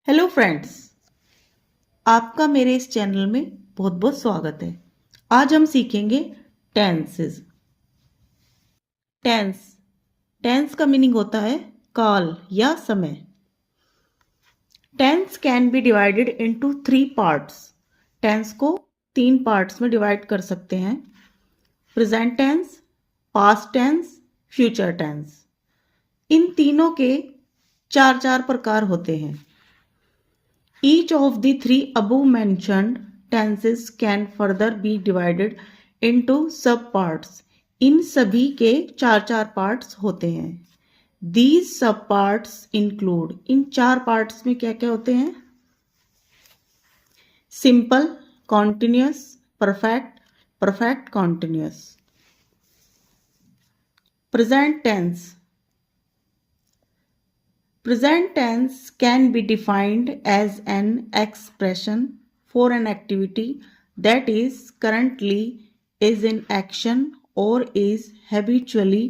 Hello friends, आपका मेरे इस चैनल में बहुत बहुत स्वागत है। आज हम सीखेंगे टेंसेस। टेंस टेंस का मीनिंग होता है काल या समय। Tense can be divided into 3 parts. Tense को 3 पार्ट्स में डिवाइड कर सकते हैं। Present tense, past tense, future tense. इन तीनों के चार चार प्रकार होते हैं। Each of the 3 above-mentioned tenses can further be divided into subparts. इन सभी के चार चार पार्ट्स होते हैं। These subparts include, इन 4 पार्ट्स में क्या क्या होते हैं? Simple, continuous, perfect, perfect continuous. Present tense. Present tense can be defined as an expression for an activity that is currently is in action or is habitually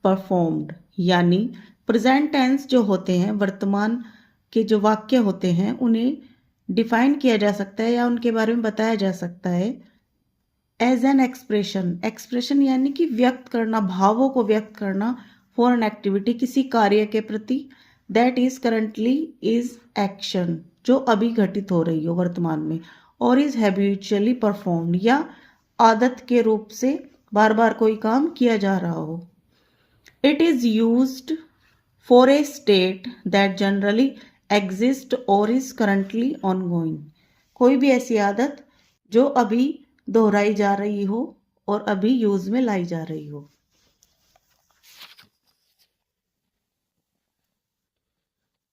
performed। यानी present tense जो होते हैं, वर्तमान के जो वाक्य होते हैं, उन्हें डिफाइन किया जा सकता है या उनके बारे में बताया जा सकता है एज एन एक्सप्रेशन। एक्सप्रेशन यानी कि व्यक्त करना, भावों को व्यक्त करना, फॉर एन एक्टिविटी, किसी कार्य के प्रति, that is currently is action, जो अभी घटित हो रही हो वर्तमान में, और इज हैबिचुअली परफॉर्म्ड, या आदत के रूप से बार बार कोई काम किया जा रहा हो। It is used for a state that generally exist और इज करंटली ऑनगोइंग। कोई भी ऐसी आदत जो अभी दोहराई जा रही हो और अभी यूज में लाई जा रही हो।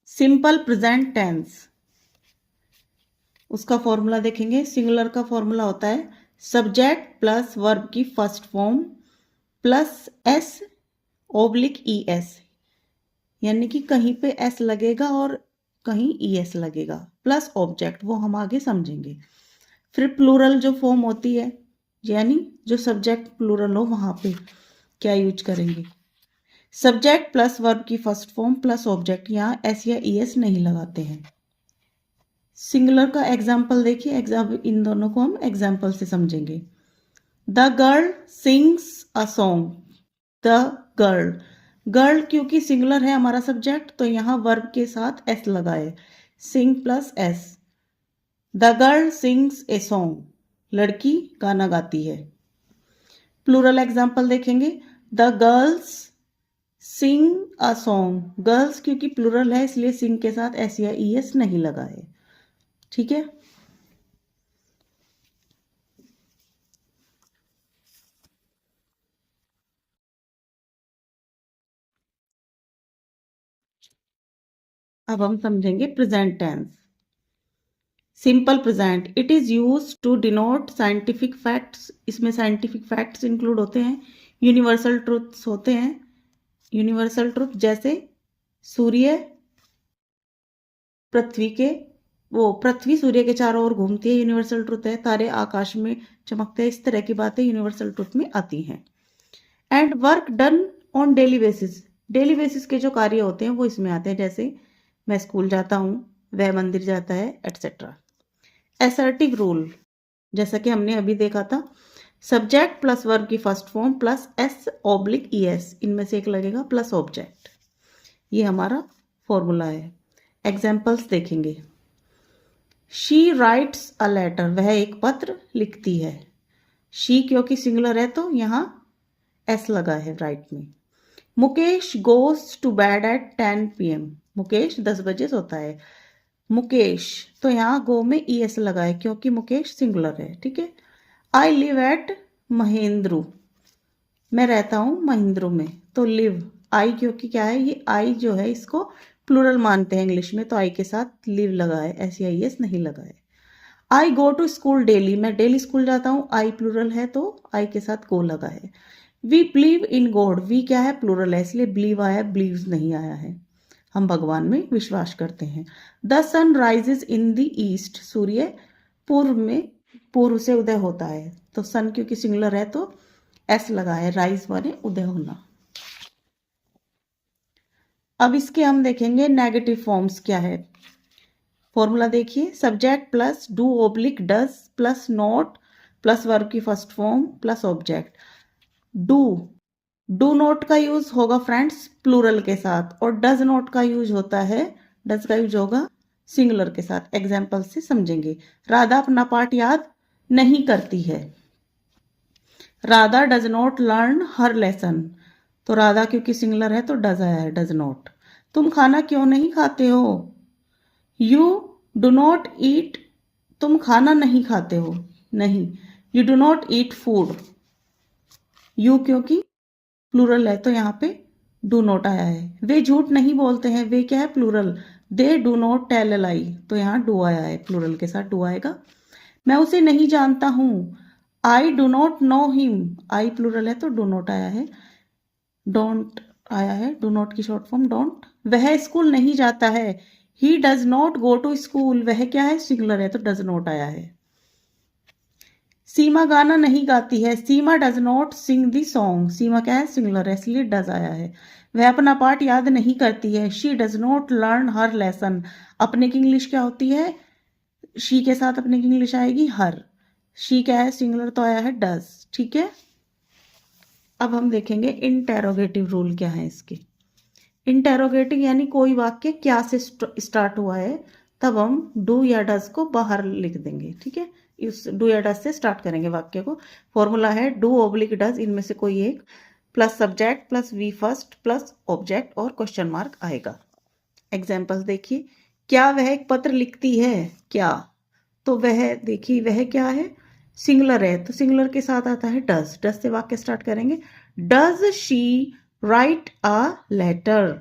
सिंपल प्रेजेंट टेंस, उसका फॉर्मूला देखेंगे। सिंगुलर का फॉर्मूला होता है सब्जेक्ट प्लस वर्ब की first form plus S oblique E S, यानी कि कहीं पे एस लगेगा और कहीं ई एस लगेगा, प्लस ऑब्जेक्ट, वो हम आगे समझेंगे। फिर प्लूरल जो फॉर्म होती है, यानी जो सब्जेक्ट प्लूरल हो वहां पे क्या यूज करेंगे। सब्जेक्ट प्लस वर्ब की फर्स्ट फॉर्म प्लस ऑब्जेक्ट, यहाँ एस या ई एस नहीं लगाते हैं। सिंगुलर का एग्जाम्पल देखिए, इन दोनों को हम एग्जाम्पल से समझेंगे। The girl sings a song. The girl, girl क्योंकि सिंगुलर है हमारा सब्जेक्ट, तो यहाँ वर्ब के साथ एस लगाए, sing plus S. The girl sings a song, लड़की गाना गाती है। प्लूरल एग्जाम्पल देखेंगे। The girls sing a song, girls क्योंकि प्लूरल है इसलिए सिंग के साथ एस या ई एस नहीं लगा है। ठीक है। अब हम समझेंगे present tense. Simple present, it is use to denote scientific facts. इसमें साइंटिफिक फैक्ट्स इंक्लूड होते हैं, यूनिवर्सल ट्रूथ्स होते हैं। यूनिवर्सल ट्रूथ जैसे सूर्य पृथ्वी के, वो पृथ्वी सूर्य के चारों ओर घूमती है, यूनिवर्सल ट्रूथ है। तारे आकाश में चमकते हैं, इस तरह की बातें यूनिवर्सल ट्रूथ में आती हैं। And work done on daily basis, daily basis के जो कार्य होते हैं वो इसमें आते हैं, जैसे मैं स्कूल जाता हूँ, वह मंदिर जाता है, एटसेट्रा। एसर्टिव रूल, जैसा कि हमने अभी देखा था, सब्जेक्ट प्लस वर्ब की first form plus S oblique E S, इनमें से एक लगेगा, प्लस ऑब्जेक्ट। ये हमारा फॉर्मूला है। एग्जाम्पल्स देखेंगे। शी राइट्स अ लेटर, वह एक पत्र लिखती है। शी क्योंकि सिंगुलर है तो यहाँ एस लगा है राइट में। Mukesh goes to bed at 10 PM, Mukesh 10 बजे सोता है। मुकेश, तो यहाँ गो में ई एस लगा है क्योंकि मुकेश सिंगुलर है। ठीक है। आई लिव एट महेंद्रू, मैं रहता हूँ महेंद्रू में, तो लिव, आई क्योंकि क्या है, ये आई जो है इसको प्लूरल मानते हैं इंग्लिश में, तो आई के साथ लिव लगा है, एस या ई एस नहीं लगा है। आई गो टू स्कूल डेली, मैं डेली स्कूल जाता हूँ, आई प्लूरल है तो आई के साथ गो लगा है। We believe in God, we क्या है, प्लूरल है, इसलिए बिलीव आया, बिलीव्स नहीं आया है। हम भगवान में विश्वास करते हैं। The sun rises in the east, सूर्य पूर्व में, पूर्व से उदय होता है, तो सन क्योंकि सिंगुलर है तो एस लगा है, राइज माने उदय होना। अब इसके हम देखेंगे नेगेटिव फॉर्म्स क्या है। फॉर्मूला देखिए, subject plus do oblique does plus not plus verb की first form plus object. Do not का यूज होगा फ्रेंड्स प्लूरल के साथ, और डज नॉट का यूज होता है, डज का यूज होगा सिंगुलर के साथ। एग्जाम्पल से समझेंगे। राधा अपना पाठ याद नहीं करती है। Radha does not learn her lesson, तो राधा क्योंकि सिंगुलर है तो डज आया है, डज नॉट। तुम खाना क्यों नहीं खाते हो? यू डू नॉट ईट, तुम खाना नहीं खाते हो, नहीं। You do not eat food, you क्योंकि प्लूरल है तो यहाँ पे डू नॉट आया है। वे झूठ नहीं बोलते हैं, वे क्या है plural, they do not tell a lie, तो यहाँ डू आया है, प्लूरल के साथ डू आएगा। मैं उसे नहीं जानता हूँ, I do not know him, I plural है तो डू नॉट आया है, डोंट आया है, डू नॉट की शॉर्ट फॉर्म डोंट। वह स्कूल नहीं जाता है, he does not go to school, वह क्या है सिंगुलर है तो डज नॉट आया है। सीमा गाना नहीं गाती है, Seema does not sing the song, Seema क्या है सिंगुलर है इसलिए डज आया है। वह अपना पाठ याद नहीं करती है, she does not learn her lesson, अपने की इंग्लिश क्या होती है, शी के साथ अपने की इंग्लिश आएगी हर, शी क्या है सिंगुलर तो आया है डज, ठीक है। अब हम देखेंगे इंटेरोगेटिव रूल क्या है इसके। इंटेरोगेटिव यानी कोई वाक्य क्या से स्टार्ट हुआ है, तब हम डू या डज को बाहर लिख देंगे, ठीक है। इस डू या डज से स्टार्ट करेंगे वाक्य को। फॉर्मूला है डू ऑब्लिक डज, इनमें से कोई एक, plus subject plus V first plus object और क्वेश्चन मार्क आएगा। एग्जाम्पल्स देखिए, क्या वह एक पत्र लिखती है, क्या, तो वह देखिए वह क्या है सिंगुलर है तो सिंगुलर के साथ आता है डज, डज से वाक्य स्टार्ट करेंगे। Does she write a letter,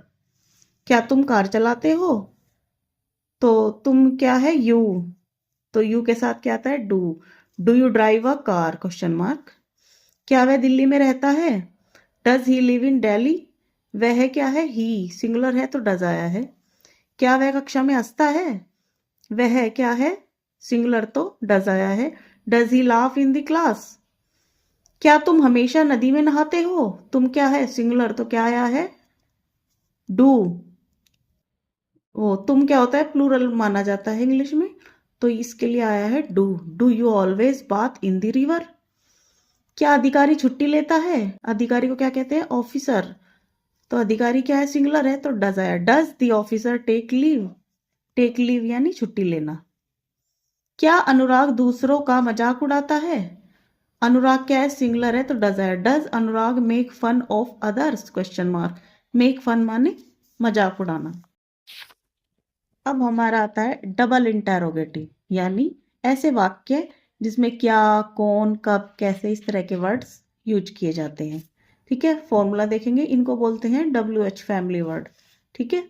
क्या तुम कार चलाते हो, तो तुम क्या है यू, तो यू के साथ क्या आता है do you drive a car question mark. क्या वह दिल्ली में रहता है, does he live in Delhi, वह क्या है ही, सिंगुलर है तो डज आया है। क्या वह कक्षा में हंसता है, वह क्या है सिंगुलर तो डज आया है। Does he laugh in the class, क्या तुम हमेशा नदी में नहाते हो, तुम क्या है सिंगुलर तो क्या आया है डू, वो तुम क्या होता है प्लूरल माना जाता है इंग्लिश में, तो इसके लिए आया है do you always bath in the river. क्या अधिकारी छुट्टी लेता है, अधिकारी को क्या कहते हैं ऑफिसर, तो अधिकारी क्या है सिंगुलर है तो डज आया। Does the officer take leave यानी छुट्टी लेना। क्या अनुराग दूसरों का मजाक उड़ाता है, अनुराग क्या है सिंगुलर है तो डज आया। Does Anurag make fun of others question mark, make fun माने मजाक उड़ाना। अब हमारा आता है डबल इंटेरोगेटिव, यानी ऐसे वाक्य जिसमें क्या कौन कब कैसे इस तरह के वर्ड्स यूज किए जाते हैं, ठीक है। फॉर्मूला देखेंगे, इनको बोलते हैं WH फैमिली वर्ड, ठीक है।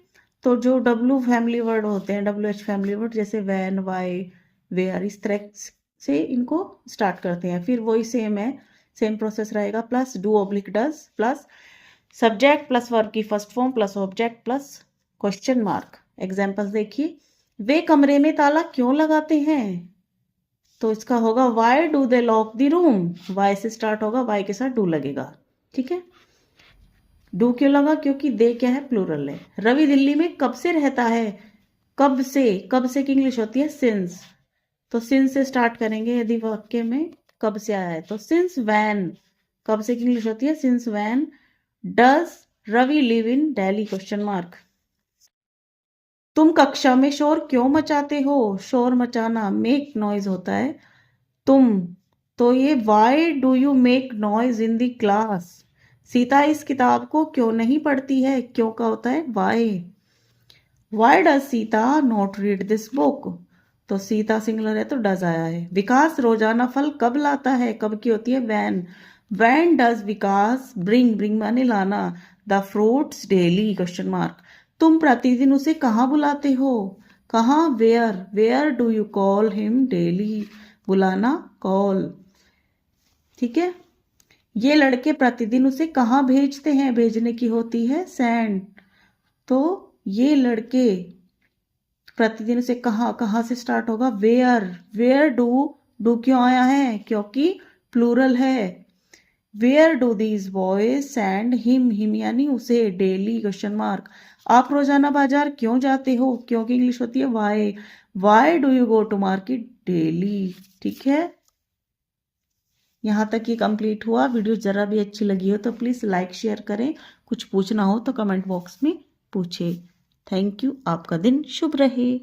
तो जो W फैमिली वर्ड होते हैं, WH फैमिली वर्ड जैसे वैन वाई वेयर, इस तरह से इनको स्टार्ट करते हैं। फिर वही सेम है, सेम प्रोसेस रहेगा, plus do oblique does plus subject plus verb की first form plus object plus question mark. Examples देखिए, वे कमरे में ताला क्यों लगाते हैं, तो इसका होगा why do they lock the room, why से स्टार्ट होगा, वाई के साथ डू लगेगा, ठीक है। डू क्यों लगा, क्योंकि दे क्या है प्लूरल है। रवि दिल्ली में कब से रहता है, कब से की इंग्लिश होती है सिंस, तो सिंस से स्टार्ट करेंगे यदि वाक्य में कब से आया है, तो सिंस वैन, कब से की इंग्लिश होती है since when does Ravi live in Delhi question mark. तुम कक्षा में शोर क्यों मचाते हो, शोर मचाना मेक नॉइज होता है, तुम, तो ये Y do you make noise in the class. Sita इस किताब को क्यों नहीं पढ़ती है, क्यों का होता है why does Sita not read this book, तो सीता सिंगुलर है तो डज आया है। विकास रोजाना फल कब लाता है, कब की होती है वैन डज विकास ब्रिंग माने लाना the fruits daily question mark. तुम प्रतिदिन उसे कहाँ बुलाते हो, कहाँ where do you call him daily, बुलाना कॉल, ठीक है। ये लड़के प्रतिदिन उसे कहाँ भेजते हैं, भेजने की होती है सेंड, तो ये लड़के प्रतिदिन उसे कहाँ से स्टार्ट होगा वेयर डू क्यों आया है, क्योंकि प्लूरल है। Where do these boys send him यानी उसे डेली क्वेश्चन मार्क। आप रोजाना बाजार क्यों जाते हो, क्योंकि इंग्लिश होती है why do you go to market daily. ठीक है, यहाँ तक ये कंप्लीट हुआ। वीडियो ज़रा भी अच्छी लगी हो तो प्लीज़ लाइक शेयर करें। कुछ पूछना हो तो कमेंट बॉक्स में पूछे। Thank you. आपका दिन शुभ रहे।